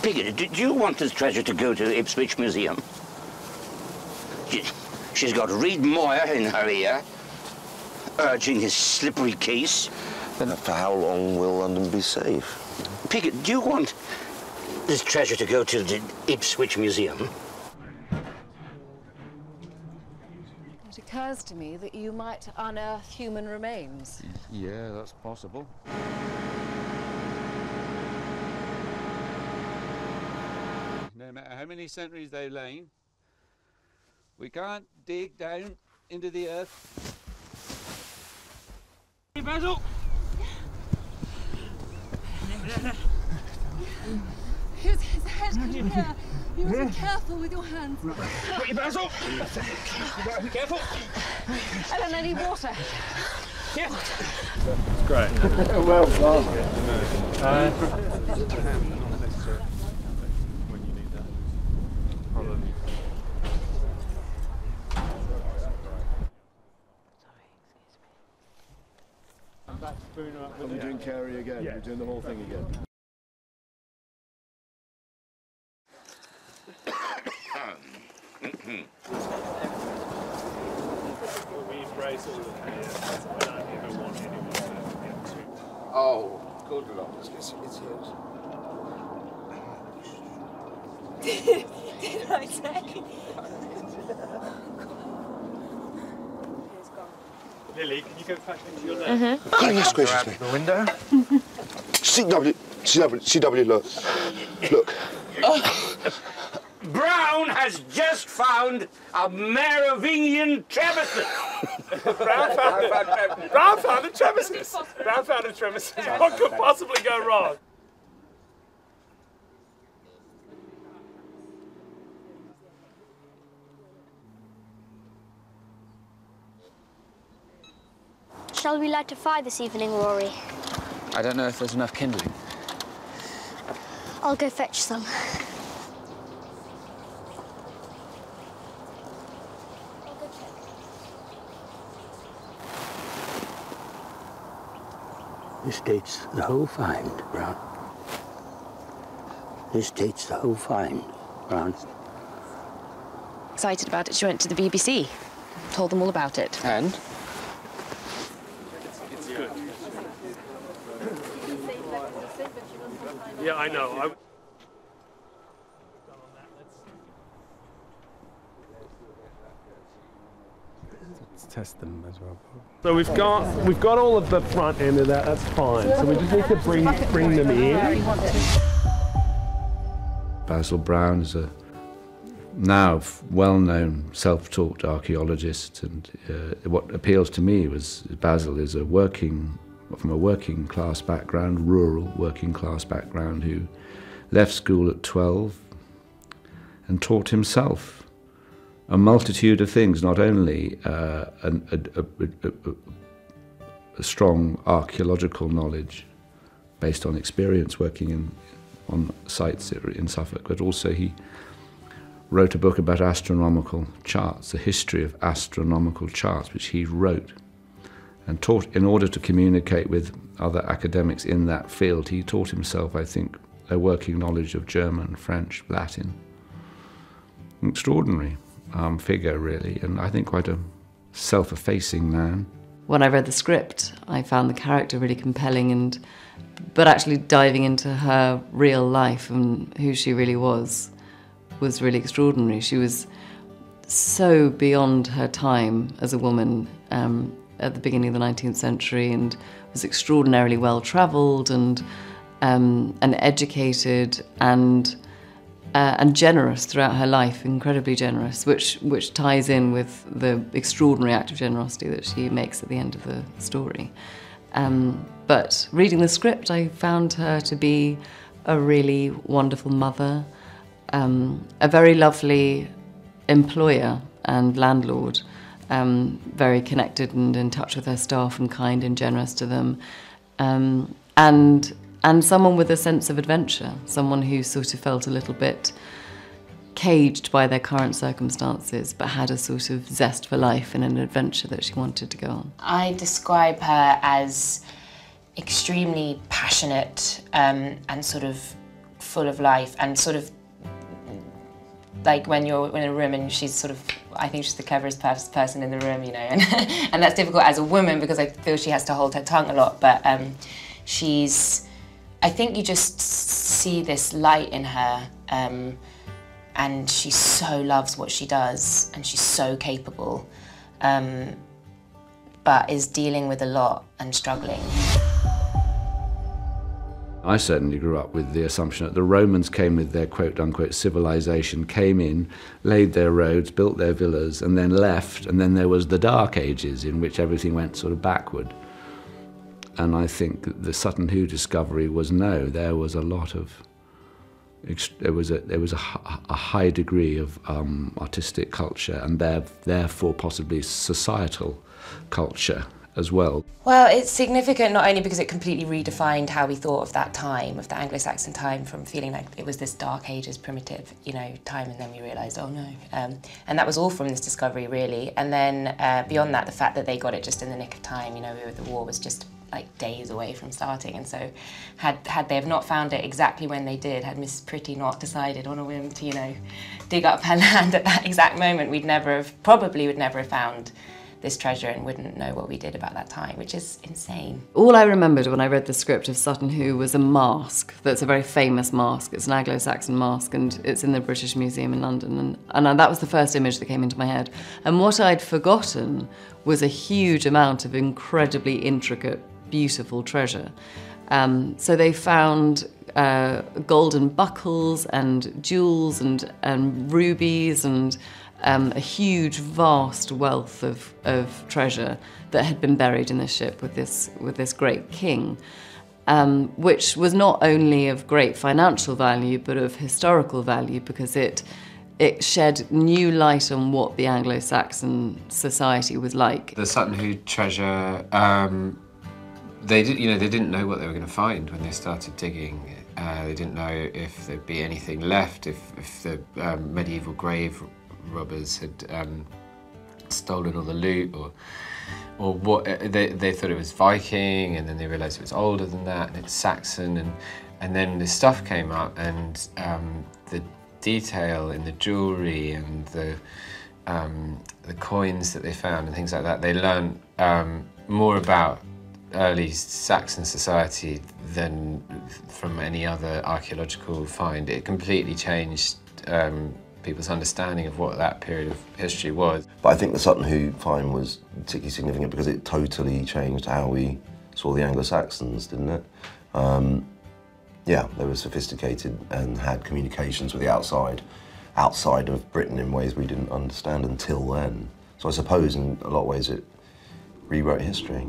Piggy, do you want this treasure to go to the Ipswich Museum? She's got Reed Moira in her ear, urging his slippery case. Then for how long will London be safe? Piggy, do you want this treasure to go to the Ipswich Museum? It occurs to me that you might unearth human remains. Yeah, that's possible. No matter how many centuries they've lain, we can't dig down into the earth. Hey, Basil! His head could appear. You must be careful with your hands. Hey, Basil! Careful! I don't need water. Careful! It's great. Well done. When you need that. Probably. Are we doing Carey again? Yeah. We're doing the whole thing again. We embrace all of the chaos. I don't ever want anyone to get too... Oh, good Lord. Did I say? Lily, can you go back into your left? Oh, yes, gracious me. The window? CW, look. Brown has just found a Merovingian trebuchet. Brown found a trebuchet. Brown found a trebuchet. What could possibly go wrong? Shall we light a fire this evening, Rory? I don't know if there's enough kindling. I'll go fetch some. This dates the whole find, Brown. This dates the whole find, Brown. Excited about it, she went to the BBC, told them all about it. And? Yeah, I know. Let's test them as well. So we've got all of the front end of that. That's fine. So we just need to bring them in. Basil Brown is a now well-known self-taught archaeologist, and what appeals to me was Basil is from a working class background, rural working class background, who left school at 12 and taught himself a multitude of things, not only a strong archaeological knowledge based on experience working on sites in Suffolk, but also he wrote a book about astronomical charts, a history of astronomical charts, which he wrote and taught in order to communicate with other academics in that field. He taught himself, I think, a working knowledge of German, French, Latin. An extraordinary figure, really, and I think quite a self-effacing man. When I read the script, I found the character really compelling, but actually diving into her real life and who she really was really extraordinary. She was so beyond her time as a woman at the beginning of the 19th century, and was extraordinarily well-travelled and educated and generous throughout her life, incredibly generous, which ties in with the extraordinary act of generosity that she makes at the end of the story. But reading the script, I found her to be a really wonderful mother, a very lovely employer and landlord, very connected and in touch with her staff and kind and generous to them, and someone with a sense of adventure, someone who sort of felt a little bit caged by their current circumstances, but had a sort of zest for life and an adventure that she wanted to go on. I describe her as extremely passionate and sort of full of life, and sort of like when you're in a room and she's sort of, I think she's the cleverest person in the room, you know, and that's difficult as a woman because I feel she has to hold her tongue a lot, but I think you just see this light in her, and she so loves what she does, and she's so capable, but is dealing with a lot and struggling. I certainly grew up with the assumption that the Romans came with their quote-unquote civilization, came in, laid their roads, built their villas, and then left, and then there was the Dark Ages in which everything went sort of backward. And I think the Sutton Hoo discovery was no, there was a lot of, there was a high degree of artistic culture, and therefore possibly societal culture as well. Well, it's significant not only because it completely redefined how we thought of that time, of the Anglo-Saxon time, from feeling like it was this Dark Ages primitive, you know, time, and then we realised, oh no. And that was all from this discovery, really. And then beyond that, the fact that they got it just in the nick of time, you know, the war was just like days away from starting, and so had they have not found it exactly when they did, had Mrs. Pretty not decided on a whim to, you know, dig up her land at that exact moment, probably would never have found this treasure and wouldn't know what we did about that time, which is insane. All I remembered when I read the script of Sutton Hoo was a mask that's a very famous mask. It's an Anglo-Saxon mask, and it's in the British Museum in London, and that was the first image that came into my head. And what I'd forgotten was a huge amount of incredibly intricate, beautiful treasure. So they found golden buckles and jewels and rubies and a huge, vast wealth of treasure that had been buried in this ship with this great king, which was not only of great financial value but of historical value, because it shed new light on what the Anglo-Saxon society was like. The Sutton Hoo treasure, they didn't know what they were going to find when they started digging. They didn't know if there'd be anything left, if the medieval grave robbers had stolen all the loot, or what. They thought it was Viking, and then they realised it was older than that, and it's Saxon, and then this stuff came up, and the detail in the jewellery and the coins that they found and things like that. They learned more about early Saxon society than from any other archaeological find. It completely changed people's understanding of what that period of history was. But I think the Sutton Hoo find was particularly significant because it totally changed how we saw the Anglo-Saxons, didn't it? Yeah, they were sophisticated and had communications with the outside of Britain in ways we didn't understand until then. So I suppose in a lot of ways it rewrote history.